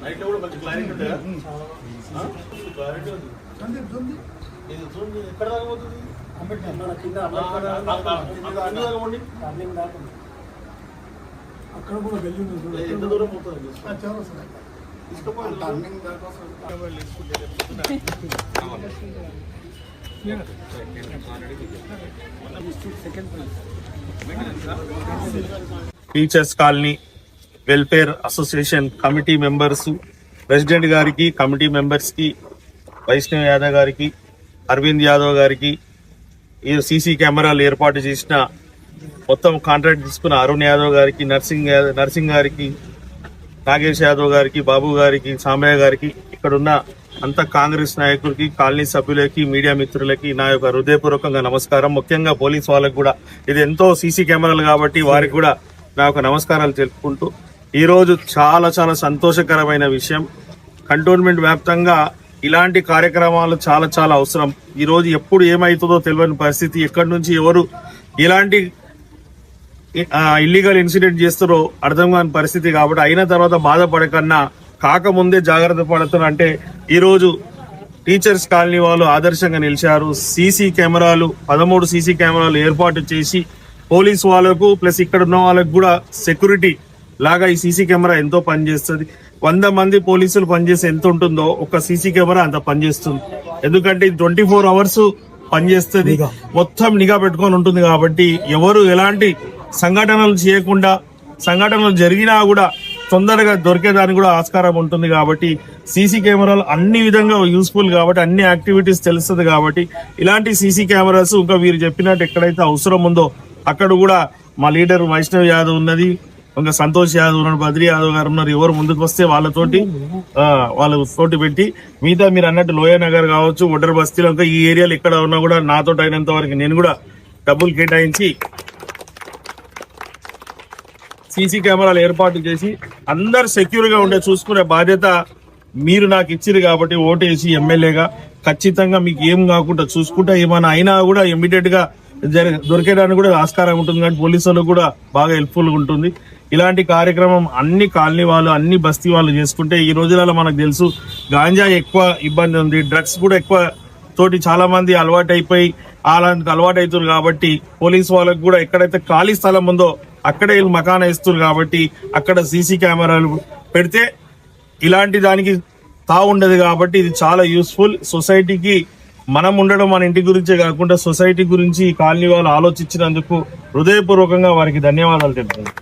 Night కూడా మంచి clarity ఉంటుంది కదా, క్లారిటీ ఉంది. ఇది చూడండి ఎక్కడ దాకా పోతుంది, అక్కడ కూడా వెళ్ళి ఎంత దూరం పోతుంది teachers colony welfare association committee members, president గారికి, కమిటీ మెంబర్స్ కి, వైష్ణవ్ యాదవ్ గారికి, అరవింద్ యాదవ్ గారికి, ఈ సీసీ కెమెరాలు ఏర్పాటు చేసిన మొత్తం కాంట్రాక్ట్ తీసుకున్న అరుణ్ యాదవ్ గారికి, నర్సింగ్ గారికి, నాగేష్ యాదవ్ గారికి, బాబు గారికి, సాంబయ్య గారికి, ఇక్కడున్న అంత కాంగ్రెస్ నాయకులకి, కాలనీ సభ్యులకి, మీడియా మిత్రులకి నా యొక్క హృదయపూర్వకంగా నమస్కారం. ముఖ్యంగా పోలీస్ వాళ్ళకి కూడా, ఇది ఎంతో సీసీ కెమెరాలు కాబట్టి వారికి కూడా నా యొక్క నమస్కారాలు తెలుపుకుంటూ, ఈరోజు చాలా చాలా సంతోషకరమైన విషయం. కంటోన్మెంట్ వ్యాప్తంగా ఇలాంటి కార్యక్రమాలు చాలా చాలా అవసరం. ఈరోజు ఎప్పుడు ఏమవుతుందో తెలియని పరిస్థితి, ఎక్కడి నుంచి ఎవరు ఇలాంటి ఇల్లీగల్ ఇన్సిడెంట్ చేస్తారో అర్థం కాని పరిస్థితి. కాబట్టి అయిన తర్వాత బాధపడకన్నా కాకముందే జాగ్రత్త పడుతున్నా. అంటే ఈరోజు టీచర్స్ కాలనీ వాళ్ళు ఆదర్శంగా నిలిచారు. సీసీ కెమెరాలు 13 సీసీ కెమెరాలు ఏర్పాటు చేసి పోలీసు వాళ్ళకు ప్లస్ ఇక్కడ ఉన్న వాళ్ళకు కూడా సెక్యూరిటీ లాగా ఈ సీసీ కెమెరా ఎంతో పనిచేస్తుంది. 100 మంది పోలీసులు పనిచేసి ఎంత ఉంటుందో ఒక సీసీ కెమెరా అంత పనిచేస్తుంది. ఎందుకంటే 24 అవర్స్ పనిచేస్తుంది, మొత్తం నిఘా పెట్టుకొని ఉంటుంది. కాబట్టి ఎవరు ఎలాంటి సంఘటనలు చేయకుండా, సంఘటనలు జరిగినా కూడా తొందరగా దొరికేదానికి కూడా ఆస్కారం ఉంటుంది. కాబట్టి సీసీ కెమెరాలు అన్ని విధంగా యూస్ఫుల్ కాబట్టి, అన్ని యాక్టివిటీస్ తెలుస్తుంది. కాబట్టి ఇలాంటి సీసీ కెమెరాస్ ఇంకా వీరు చెప్పినట్టు ఎక్కడైతే అవసరం ఉందో అక్కడ కూడా మా లీడర్ వైష్ణవ్ యాదవ్ ఉన్నది, ఇంకా సంతోష్ యాదవ్ ఉన్నాడు, బద్రీ యాదవ్ గారు ఉన్నారు. ఎవరు ముందుకు వస్తే వాళ్ళతోటి పెట్టి మిగతా మీరు అన్నట్టు లోయనగర్ కావచ్చు, ఒడ్డర్ బస్తీలో ఇంకా ఈ ఏరియాలో ఎక్కడ ఉన్నా కూడా నాతో అయినంత వరకు నేను కూడా డబ్బులు కేటాయించి సీసీ కెమెరాలు ఏర్పాటు చేసి అందరు సెక్యూర్ గా ఉండే చూసుకునే బాధ్యత మీరు నాకు ఇచ్చిరు. కాబట్టి ఓటేసి ఎమ్మెల్యేగా ఖచ్చితంగా మీకు ఏం కాకుండా చూసుకుంటా, ఏమైనా అయినా కూడా ఇమ్మీడియట్ గా దొరికేయడానికి కూడా ఆస్కారం ఉంటుంది. కానీ పోలీసులకు కూడా బాగా హెల్ప్ఫుల్ గా ఉంటుంది. ఇలాంటి కార్యక్రమం అన్ని కాలనీ వాళ్ళు, అన్ని బస్తీ వాళ్ళు చేసుకుంటే, ఈ రోజులలో మనకు తెలుసు గాంజా ఎక్కువ ఇబ్బంది ఉంది, డ్రగ్స్ కూడా ఎక్కువ తోటి చాలా మంది అలవాటు అయిపోయి అలాంటి అలవాటు అవుతుంది. కాబట్టి పోలీసు వాళ్ళకు కూడా ఎక్కడైతే ఖాళీ స్థలం ఉందో అక్కడే వీళ్ళు మకానా ఇస్తున్నారు. కాబట్టి అక్కడ సీసీ కెమెరాలు పెడితే ఇలాంటి దానికి తావుండదు. కాబట్టి ఇది చాలా యూస్ఫుల్. సొసైటీకి మనం ఉండడం మన ఇంటి గురించే కాకుండా సొసైటీ గురించి కాలనీ వాళ్ళు ఆలోచించినందుకు హృదయపూర్వకంగా వారికి ధన్యవాదాలు తెలుపుతాను.